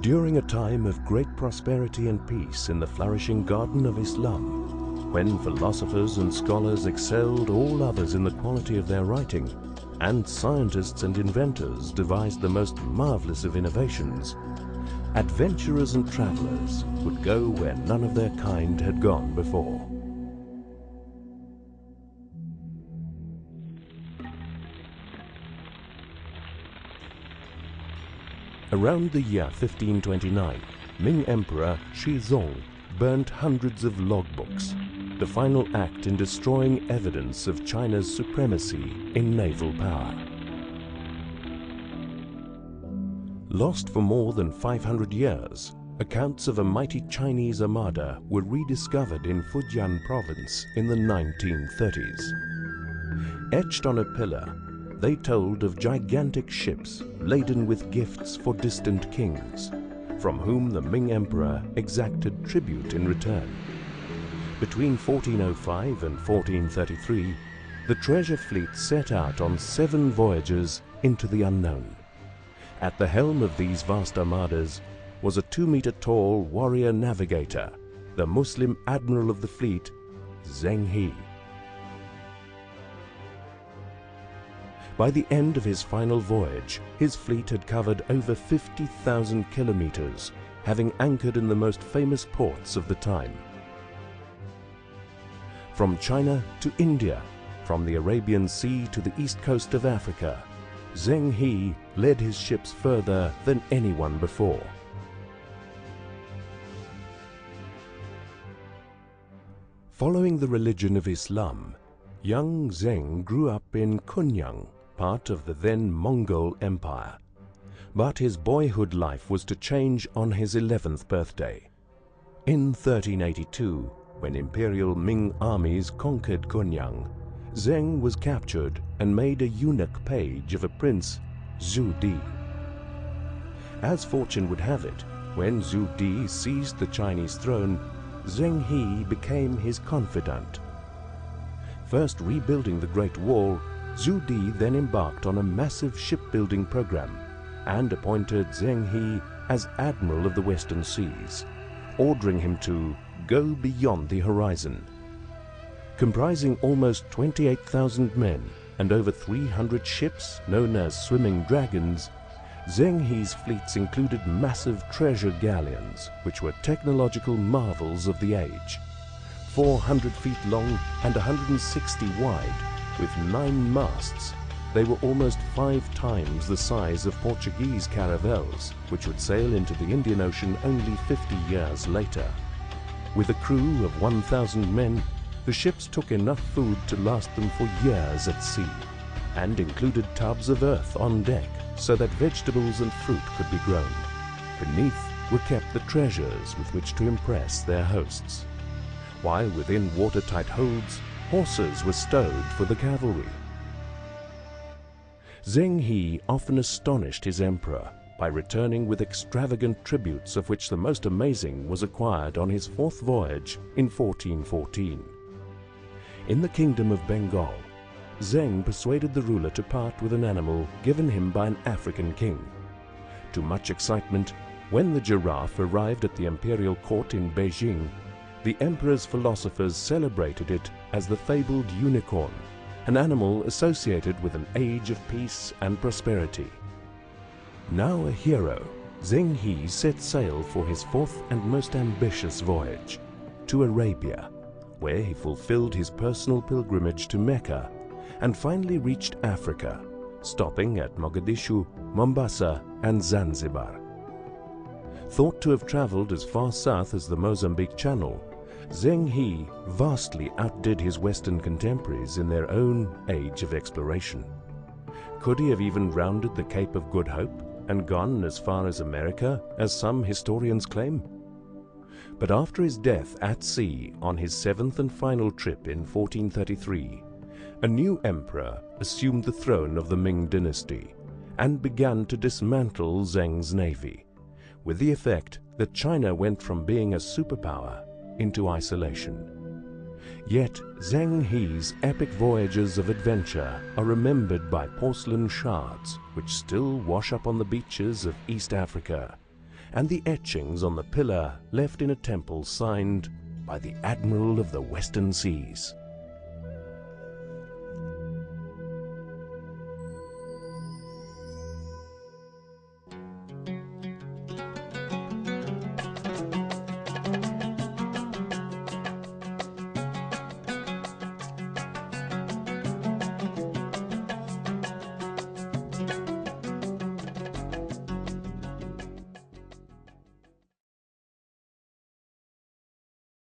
During a time of great prosperity and peace in the flourishing garden of Islam, when philosophers and scholars excelled all others in the quality of their writing, and scientists and inventors devised the most marvelous of innovations, adventurers and travelers would go where none of their kind had gone before. Around the year 1529, Ming Emperor Shizong burnt hundreds of logbooks, the final act in destroying evidence of China's supremacy in naval power. Lost for more than 500 years, accounts of a mighty Chinese armada were rediscovered in Fujian province in the 1930s. Etched on a pillar, they told of gigantic ships laden with gifts for distant kings, from whom the Ming Emperor exacted tribute in return. Between 1405 and 1433, the treasure fleet set out on 7 voyages into the unknown. At the helm of these vast armadas was a 2-meter-tall warrior navigator, the Muslim admiral of the fleet, Zheng He. By the end of his final voyage, his fleet had covered over 50,000 kilometers, having anchored in the most famous ports of the time. From China to India, from the Arabian Sea to the east coast of Africa, Zheng He led his ships further than anyone before. Following the religion of Islam, young Zheng grew up in Kunyang, part of the then Mongol Empire. But his boyhood life was to change on his 11th birthday. In 1382, when imperial Ming armies conquered Kunyang, Zheng was captured and made a eunuch page of a prince, Zhu Di. As fortune would have it, when Zhu Di seized the Chinese throne, Zheng He became his confidant. First rebuilding the Great Wall, Zhu Di then embarked on a massive shipbuilding program and appointed Zheng He as Admiral of the Western Seas, ordering him to go beyond the horizon. Comprising almost 28,000 men and over 300 ships known as swimming dragons, Zheng He's fleets included massive treasure galleons, which were technological marvels of the age. 400 feet long and 160 wide, with 9 masts, they were almost 5 times the size of Portuguese caravels, which would sail into the Indian Ocean only 50 years later. With a crew of 1,000 men, the ships took enough food to last them for years at sea, and included tubs of earth on deck so that vegetables and fruit could be grown. Beneath were kept the treasures with which to impress their hosts, while within watertight holds, horses were stowed for the cavalry. Zheng He often astonished his emperor by returning with extravagant tributes, of which the most amazing was acquired on his 4th voyage in 1414. In the kingdom of Bengal, Zheng persuaded the ruler to part with an animal given him by an African king. To much excitement, when the giraffe arrived at the imperial court in Beijing, the emperor's philosophers celebrated it as the fabled unicorn, an animal associated with an age of peace and prosperity. Now a hero, Zheng He set sail for his 4th and most ambitious voyage, to Arabia, where he fulfilled his personal pilgrimage to Mecca and finally reached Africa, stopping at Mogadishu, Mombasa and Zanzibar. Thought to have traveled as far south as the Mozambique Channel, Zheng He vastly outdid his Western contemporaries in their own age of exploration. Could he have even rounded the Cape of Good Hope and gone as far as America, as some historians claim? But after his death at sea on his 7th and final trip in 1433, a new emperor assumed the throne of the Ming dynasty and began to dismantle Zheng's navy, with the effect that China went from being a superpower into isolation. Yet Zheng He's epic voyages of adventure are remembered by porcelain shards which still wash up on the beaches of East Africa, and the etchings on the pillar left in a temple signed by the Admiral of the Western Seas.